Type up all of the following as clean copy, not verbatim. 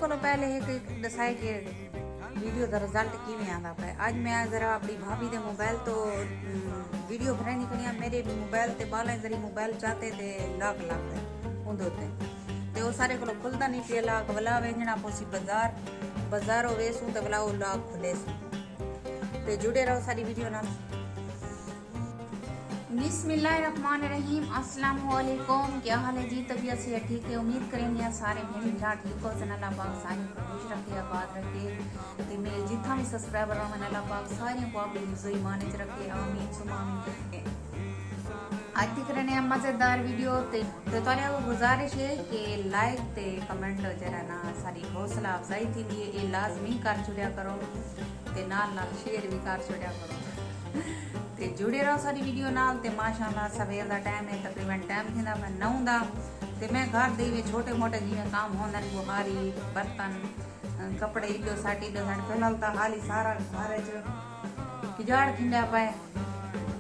को पहले एक दसाए कि वीडियो का रिजल्ट किमें आता पे। अज मैं जरा अपनी भाभी दे मोबाइल तो वीडियो बनानी करिया। मेरे मोबाइल ते बालें जरी मोबाइल चाहते ते लाक लग गए उंदे उत्ते ते वो सारे को खुलता नहीं पिया लाक वाला वेचना पोसी बाजारों वेसू ते वाला वो लाक खुले ते जुड़े रहो सारी वीडियो नाल। बिस्मिल्लाहिर्रहमानिर्रहीम। अस्सलाम वालेकुम। क्या हाल है जी? तबीयत से ठीक है? उम्मीद करेंगे सारे बहन भरा ठीक हो। अल्लाह पाक सारे खुश रखे आबाद रखे ते मेरे जितना भी सब्सक्राइबर हैं अल्लाह पाक सारे को अपनी हिफ्ज़ ईमान च रखे। आमीन सुमा आमीन। आज दिख रहे हैं मज़ेदार वीडियो ते तारे को गुजारिश है कि लाइक ते कमेंट जरा ना सारी हौसला अफजाई थी लिए ये लाजमी कर छुड़िया करो ते नाल शेयर भी कर छुड़िया करो ते जुड़े रहो सारी वीडियो नाल। ते माशाअल्लाह सवेर का टाइम है, तकरीबन टाइम थींदा मैं 9 दा ते मैं घर दे छोटे मोटे जिवें काम होंदे बुहारी बर्तन कपड़े इडो साट फिलहाल तो हाल ही सारा घर च किजाड़ खिंडा पाए।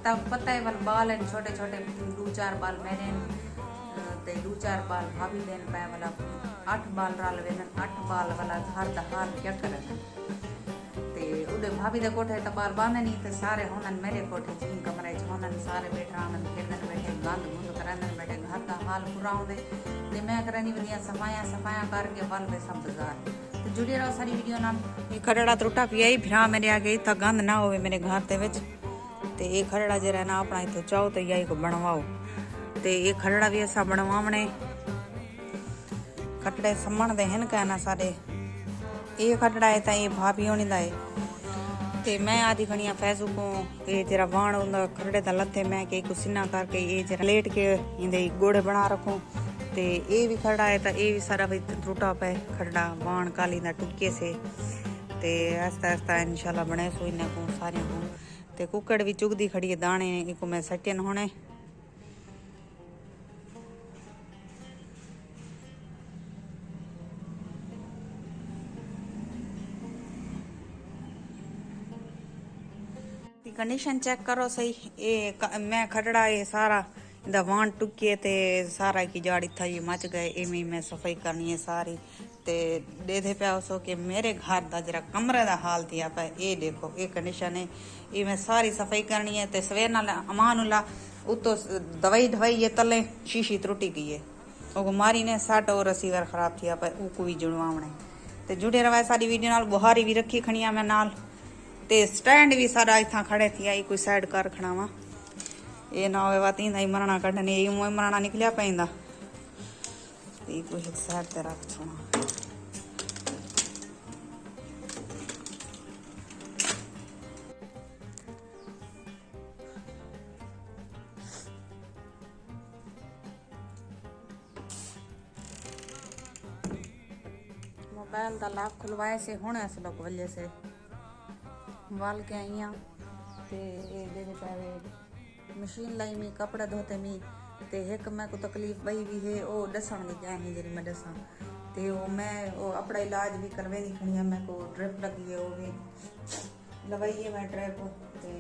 तब पता है वाल बाल हैं छोटे छोटे 2-4 बाल मेरे ते 2-4 बाल भाभी देन पाए वाला 8 बाल रल वे 8 बाल वाला घर दा हाल क्या करना उदे भाभी दे कोठे तो बाल बांधे नहीं ते सारे होनन मेरे कोठे जिन कमरे च होनन सारे बैठे आनन फिरदन बैठे गंद गुंद करन बैठे घर का हाल पूरा होंदे ते मैं करनी बनिया सफाया करके बाल वे सब बाजार तो जुड़े रहो सारी वीडियो नाल। ये खरड़ा त्रुटा पिया ही फिर मेरे आगे इतना गंद ना होवे मेरे घर दे विच ते ये खरड़ा जरा ना अपना इथों चाहो तो यही को बनवाओ ते ये खरड़ा भी ऐसा बनवावणे खटड़े समण दे हन कहना सारे ये खटड़ा है ता ये भाभी होनी दा है ते मैं आदि खनिया फैजू को ये जरा वाण उन खरड़े दा लथे मैं के कुसिना करके ये जरा लेट के इंदे गोड़े बना रखूं ते ये भी खरड़ा है ता ये भी सारा भाई टूटा पे खरड़ा वाण काली दा टुके से ते आस्ता आस्ता इंशाल्लाह बने सो इन्ने को सारे को ते कुकड़ भी चुगदी खड़ी है दाने इको मैं सटन होने कंडीशन चेक करो सही। ये मैं खटड़ा ये सारा दवान टुके ते सारा की जाड़ी था ये मच गए इमें मैं सफाई करनी है सारी ते दे पे सो कि मेरे घर दा जरा कमरे दा हाल दिया पे ये देखो ये कंडीशन है ये मैं सारी सफाई करनी है ते सवेर नाल अमानुल्ला उतो दवाई ढवाई ये तले शीशी त्रुटी गई है वो मारी ने साट और रिसीवर खराब थिया पे ऊ भी जुड़वावणे ते जुड़े रवा सारी वीडियो नाल। बुहारी भी रखी खनिया मैं नाल ते स्टैंड भी सारा इतना खड़े थी आई कोई साइड कर खड़ावा ये ना होवे बात इंदा ही मरना कढने ये मोय मरना निकलिया पैंदा ते कोई एक साइड ते रख छोड़ा। मोबाइल दा लॉक खुलवाए से हुण इस लोग वजह से वाल के आई ते दे मशीन लाई मी कपड़ा धोते मी ते एक मैं को तकलीफ बई भी है ओ दसन दी क्या नहीं जरी मैं दसा ते वो मैं वो अपना इलाज भी करवे दी खनिया मैं को ड्रिप लगी है वो भी लवाई है मैं ड्रिप ते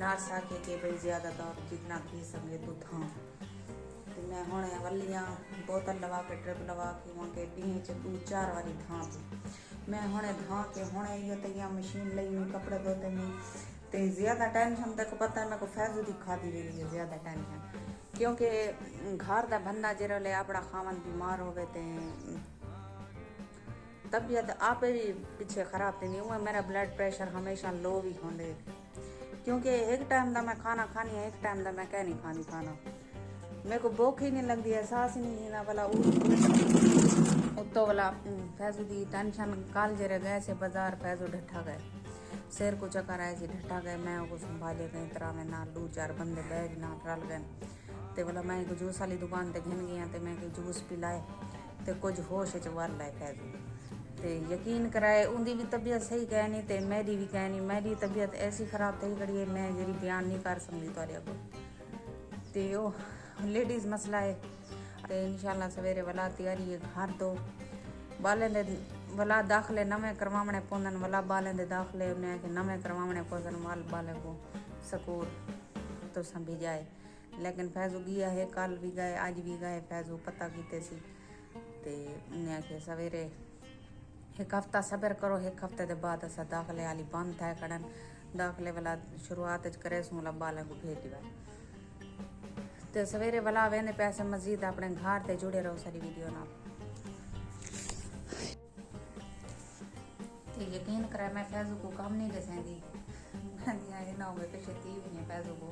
नर्स आके के भाई ज्यादा तो जितना थी सके तो था ते मैं हुणे वलियां बोतल लगा के ड्रिप लगा के वहां के डी च 2-4 वाली था मैं हुणे धा के हुणे ये तैया मशीन लई मैं कपड़े धोते में ते ज्यादा टेंशन तक पता है मेरे को फैजू दिखा दी रही है ज्यादा टेंशन क्योंकि घर दा बंदा जरले अपना खावन बीमार होवे ते तबीयत आप भी पीछे खराब थी हुआ मेरा ब्लड प्रेशर हमेशा लो भी होंदे क्योंकि एक टाइम दा मैं खाना खानी है एक टाइम दा मैं क्या नहीं खानी खाना मेरे को भूख ही नहीं लगती एहसास ही नहीं है वाला उत्तो वाला फैजू दी टेंशन काल जरे गए से बाजार फैजू ढट्ठा गए शेर को चक्कर आए से ढट्ठा गए मैं वो संभाले गई तरह में ना 2-4 बंदे बैग ना रल गए ते वाला मैं को जूस वाली दुकान ते घिन गया ते मैं जूस पिलाए ते कुछ होश च वाल लाए फैजू ते यकीन कराए उनकी भी तबीयत सही कह नहीं ते मेरी भी कह नहीं मेरी तबीयत ऐसी खराब थी कड़ी मैं जी बयान नहीं कर सकती थोड़े को ते ओ लेडीज़ मसला है ते इंशाल्लाह सवेरे वाला तैयारी है घर तो बालें दे वाला दाखले नवे करवाने पौंदन वाला बालें दे दाखले उन्हें के नवे करवाने पौंदन वाल बाले को सकूर तो संभी जाए लेकिन फैजू गया है कल भी गए आज भी गए फैजू पता कीते सी ते उन्हें के सवेरे एक हफ्ता सब्र करो, एक हफ्ते के बाद असा दाखिले वाली बंद थे कड़न, दाखिले वाला शुरुआत करे सूँ बालों को भेज दिया। तो सवेरे वाला वेंदे पैसे मजीद अपने घर से जुड़े रहो सारी वीडियो ना। तो यकीन करे मैं फैजू को काम नहीं दसेंदी, मैं ना हो पे छेती भी नहीं फैजू को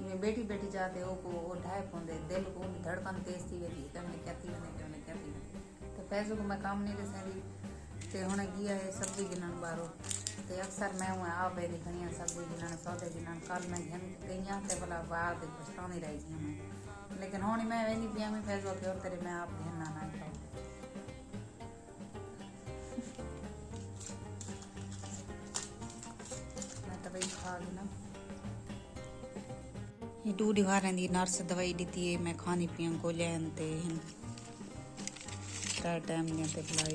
मैं बैठी बैठी जाते वो ढाए पाते दिल को धड़कन तेज थी वेदी कहने कहती नहीं। तो फैजू को मैं काम नहीं दसेंदी। तो हुणे गया है सब्जी गिनण बारो, तो अक्सर मैं हूँ आप वेदी खड़ी सब्जी गिनण सौदे गिनण। कल मैं घिन गई तो भला बाद पछतानी रही थी मैं, लेकिन हुणे मैं वेंदी पिया में फैजू के और तेरे मैं आप घिनना ना खाऊँ। ये 2 दीवारें दी नर्स दवाई दी है, मैं खानी पिया गोलियां ते त्रै टाइम दियां ते भला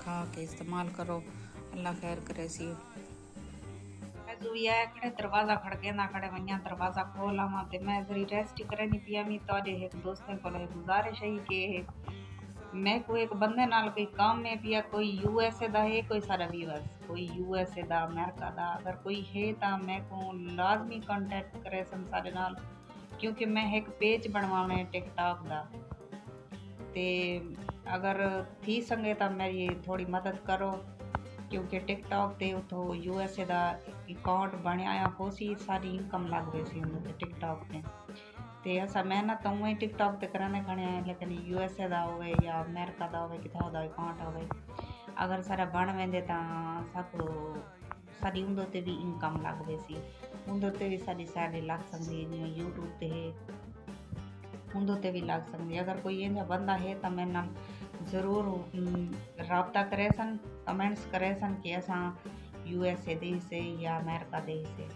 खा के इस्तेमाल करो, अल्लाह खैर करे सी। खड़े दरवाजा खड़के ना खड़े वनिया दरवाजा खोल आवा ते मैं जरी रेस्ट करनी पिया मी। तो एक दोस्तें को गुजारिश है कि मैं कोई एक बंदे नाल कोई काम में पिया, कोई यूएसए दा है, कोई सारा व्यूअर्स कोई यूएसए दा अमेरिका दा अगर कोई है तो मैं को लाजमी कांटेक्ट करे सन सारे नाल, क्योंकि मैं एक पेज बनवाना है टिकटॉक दा। ते अगर थी सके तो मेरी थोड़ी मदद करो, क्योंकि टिकटॉक ते उतो यूएसए दा अकाउंट बनया हो सी, सारी इनकम लग रही सी उन टिकटॉक ते। ते असा मेहनत तो उं टिकटॉक ते कराने खड़े, लेकिन यूएसए दा होवे या अमेरिका दा होवे किथा दा अकाउंट होवे, अगर सारा बन वेंदे तां साको सारी उंदे ते भी इनकम लग वेसी, उंदे ते भी सारी सैलरी लग सकदी है, जिवें यूट्यूब ते है उंदे ते भी लग सकदी। अगर कोई इंजा बंदा है तो मेरे नाल ज़रूर राबता करे सन, कमेंट्स करे सन कि असां यूएसए दे से या अमेरिका दे से।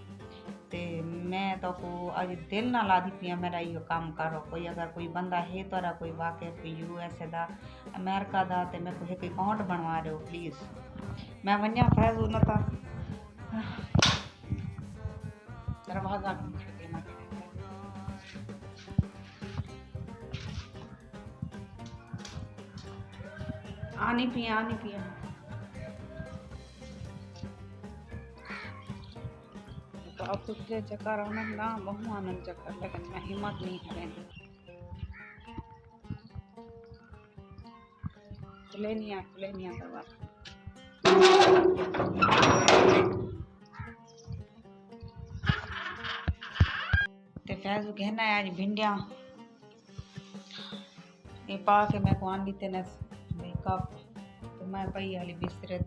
ते मैं तो को अज दिल ना लादी पिया मेरा यो काम करो। कोई अगर कोई बंदा है तो कोई वाकई कोई यूएसए दा अमेरिका दा ते मैं कोई एक अकाउंट बनवा रहे हो प्लीज़। मैं वन्या फैजू न था दरवाजा खड़के ना आनी पिया तो अब पिछले चक्कर आना ना बहु आनंद चक्कर, लेकिन मैं हिम्मत नहीं करेंगी। खुले नहीं दरवाजा। ते फैजू कहना है आज भिंडियाँ ये पा के मैं को आंदी ते न कप, तो मैं पई हाली बिस्तरे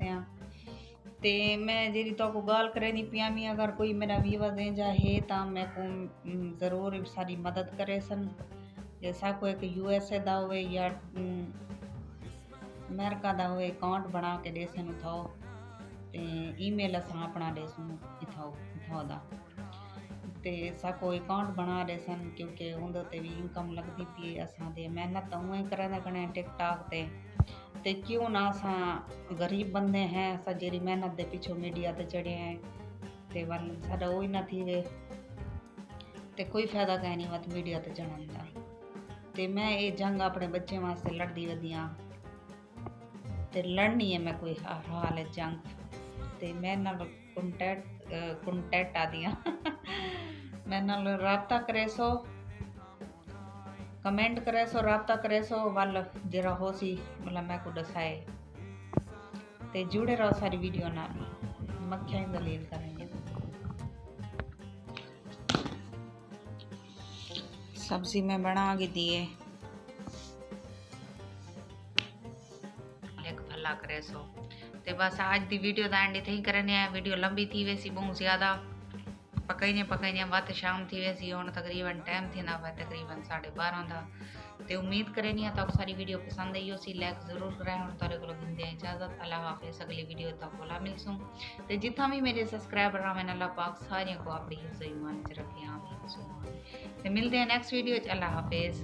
ते मैं जी तो को गाल करे नहीं पिया मी। अगर कोई मेरा व्यूवर दे जा है तो मैं को ज़रूर सारी मदद करे सन, जैसा कोई एक यूएसए दा होवे या अमेरिका दा होवे अकाउंट बना के दे सन उठाओ, ते ईमेल असां अपना दे सन इथाओ दा ते साको अकाउंट बना दे सन, क्योंकि उंदे ते भी इनकम लगती पी असां दे मेहनत तो उएं करंदा खणे टिकटॉक ते क्यों ना असां गरीब बंदे हैं, असां जेरी मेहनत दे पिछो मीडिया ते चढ़े हैं ते वल साडा ओही ना थी वे ते कोई फायदा कहीं नहीं मत मीडिया ते चढ़न दा। ते मैं ये जंग अपने बच्चे वास्ते लड़दी वदियां ते लड़नी है मैं कोई हाल है जंग, ते मैं नाल कॉन्टैक्ट आदियां मैं नाल राबता करे सो, कमेंट करे सो, राबता करे सो वल जरा हो सी मतलब मैं को दसाए ते जुड़े रहो सारी वीडियो नाल। मक्खियां दलील करेंगे। सब्जी में बना के दिए एक भला करे सो। ते बस आज दी वीडियो दा एंड थी करने है। वीडियो लंबी थी वैसी बहुत ज़्यादा पकाइने बात शाम थी वैसी हुण तकरीबन टाइम थी ना तकरीबन 12:30 दा। ते उम्मीद करनी है तो सारी वीडियो पसंद आई हो सी, लाइक जरूर करें। हुण तुहाडे कोलों दिंदे इजाजत, अल्लाह हाफिज़। अगली वीडियो तक कोला मिलसूं ते जिथा भी मेरे सब्सक्राइबर आवें अल्लाह पाक सारियां को अपनी हिफ्ज़ ईमान च रखे आमीन। ते मिलते हैं नेक्स्ट वीडियो च। अल्लाह हाफिज़।